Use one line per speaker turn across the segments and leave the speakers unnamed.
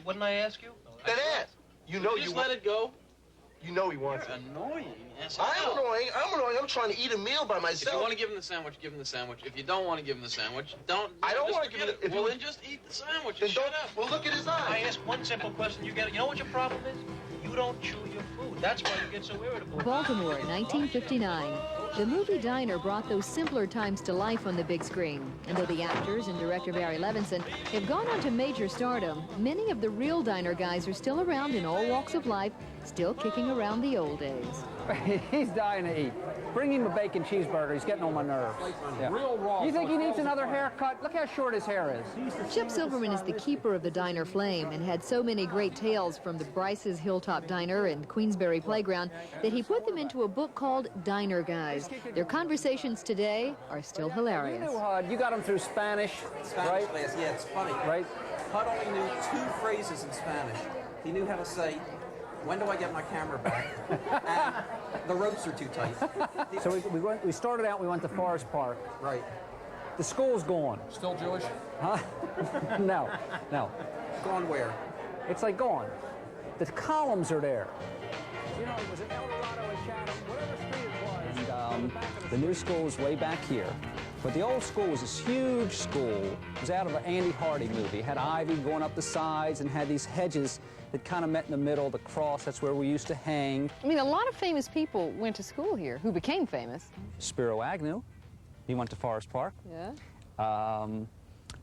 Wouldn't I ask you?
Then ask. You know you
just let it go.
You know he wants
You're
it.
annoying.
I'm annoying. I'm trying to eat a meal by myself.
If you want to give him the sandwich, give him the sandwich. If you don't want to give him the sandwich, don't.
I don't want to give it.
Well, then just eat the sandwich.
Then
And
don't.
shut up.
Well, look at his eyes.
I ask one simple question, you get it. You know what your problem is? You don't chew your food. That's why you get so irritable.
Baltimore, 1959. The movie Diner brought those simpler times to life on the big screen. And though the actors and director Barry Levinson have gone on to major stardom, many of the real Diner guys are still around in all walks of life, still kicking around the old days.
He's dying to eat. Bring him a bacon cheeseburger. He's getting on my nerves. Yeah.
Real raw.
You think he needs another haircut? Look how short his hair is.
Chip Silverman is the keeper of the Diner flame and had so many great tales from the Bryce's Hilltop Diner and Queensbury Playground that he put them into a book called Diner Guys. Their conversations today are still hilarious.
You knew HUD. You got him through Spanish, right?
Class, yeah, it's funny.
Right?
HUD only knew 2 phrases in Spanish. He knew how to say, when do I get my camera back? And the ropes are too tight.
So we started out, we went to Forest Park.
Right.
The school's gone.
Still Jewish?
Huh? No.
Gone where?
It's like gone. The columns are there. You know, it was an El Dorado and Chatham, whatever street it was. And the new school is way back here. But the old school was this huge school. It was out of an Andy Hardy movie. It had ivy going up the sides and had these hedges that kind of met in the middle, the cross. That's where we used to hang.
I mean, a lot of famous people went to school here who became famous.
Spiro Agnew, he went to Forest Park.
Yeah.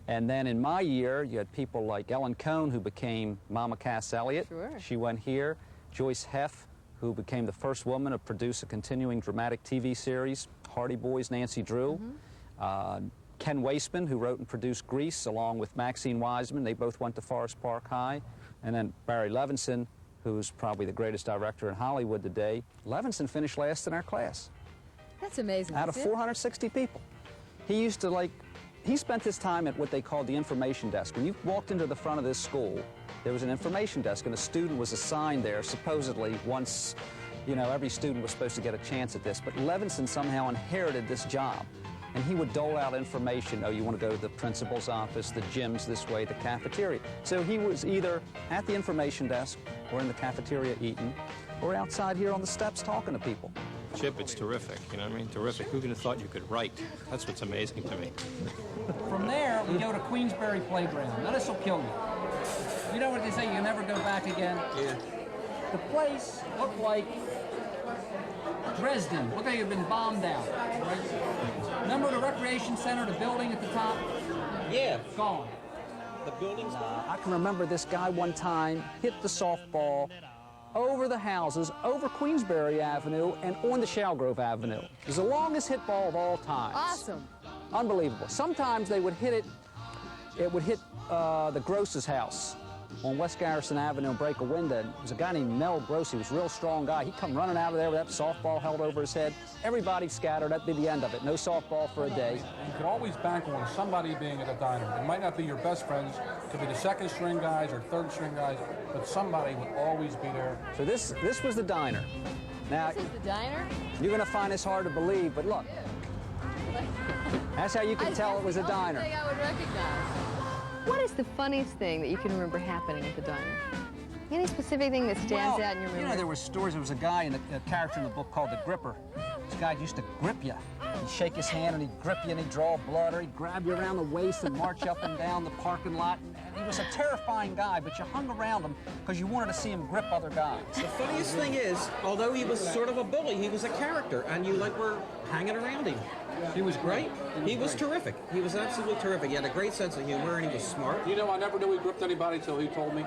And then in my year, you had people like Ellen Cohn, who became Mama Cass Elliot.
Sure.
She went here. Joyce Heff, who became the first woman to produce a continuing dramatic TV series. Hardy Boys, Nancy Drew. Ken Wasteman, who wrote and produced Grease, along with Maxine Wiseman. They both went to Forest Park High. And then Barry Levinson, who's probably the greatest director in Hollywood today. Levinson finished last in our class.
That's amazing.
Out of 460 people. He used to, he spent his time at what they called the information desk. When you walked into the front of this school, there was an information desk, and a student was assigned there, supposedly, once, you know, every student was supposed to get a chance at this. But Levinson somehow inherited this job. And he would dole out information. Oh, you want to go to the principal's office, the gym's this way, the cafeteria. So he was either at the information desk or in the cafeteria eating or outside here on the steps talking to people.
Chip, it's terrific, you know what I mean? Terrific. Who could have thought you could write? That's what's amazing to me.
From there, we go to Queensbury Playground. Now, this will kill you. You know what they say, you'll never go back again?
Yeah.
The place looked like Dresden. Looked like it had been bombed out, right? Remember the recreation center, the building at the top?
Yeah.
Gone.
The building's gone?
I can remember this guy one time hit the softball over the houses, over Queensbury Avenue, and on the Shellgrove Avenue. It was the longest hit ball of all time.
Awesome.
Unbelievable. Sometimes they would hit it would hit the Gross's house on West Garrison Avenue and break a window. There was a guy named Mel Gross. He was a real strong guy. He'd come running out of there with that softball held over his head. Everybody scattered. That'd be the end of it. No softball for a day.
You could always bank on somebody being at a diner. It might not be your best friends. It could be the second string guys or third string guys, but somebody would always be there.
So this was the diner. Now,
This is the diner?
you're going to find this hard to believe, but look. That's how you can tell it was a diner.
Thing I would recognize. What is the funniest thing that you can remember happening at the diner? Any specific thing that stands out in your memory?
You know, there were stories. There was a guy in a character in the book called the Gripper. This guy used to grip you. He'd shake his hand and he'd grip you and he'd draw blood, or he'd grab you around the waist and march up and down the parking lot. He was a terrifying guy, but you hung around him because you wanted to see him grip other guys.
The funniest thing is, although he was sort of a bully, he was a character, and you were hanging around him.
He was great.
He was terrific. He was absolutely terrific. He had a great sense of humor, and he was smart.
You know, I never knew he gripped anybody until he told me.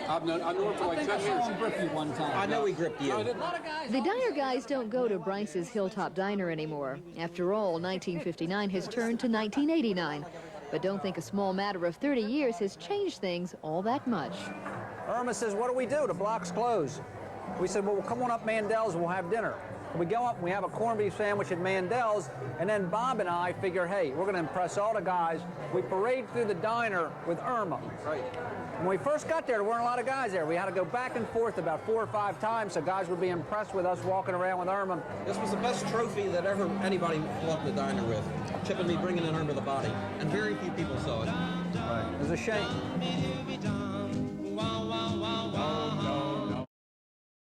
I knew him for like 10 years.
I gripped you one time.
I know he gripped you.
No, I didn't.
The Diner guys don't go to Bryce's Hilltop Diner anymore. After all, 1959 has turned to 1989. But don't think a small matter of 30 years has changed things all that much.
Irma says, what do we do? The block's closed. We said, well, come on up Mandel's and we'll have dinner. We go up, we have a corned beef sandwich at Mandel's, and then Bob and I figure, hey, we're going to impress all the guys. We parade through the diner with Irma.
Right.
When we first got there weren't a lot of guys there. We had to go back and forth about 4 or 5 times so guys would be impressed with us walking around with Irma.
This was the best trophy that ever anybody walked the diner with. Chip and me bringing in Irma the body. And very few people saw it.
Right. It was a shame.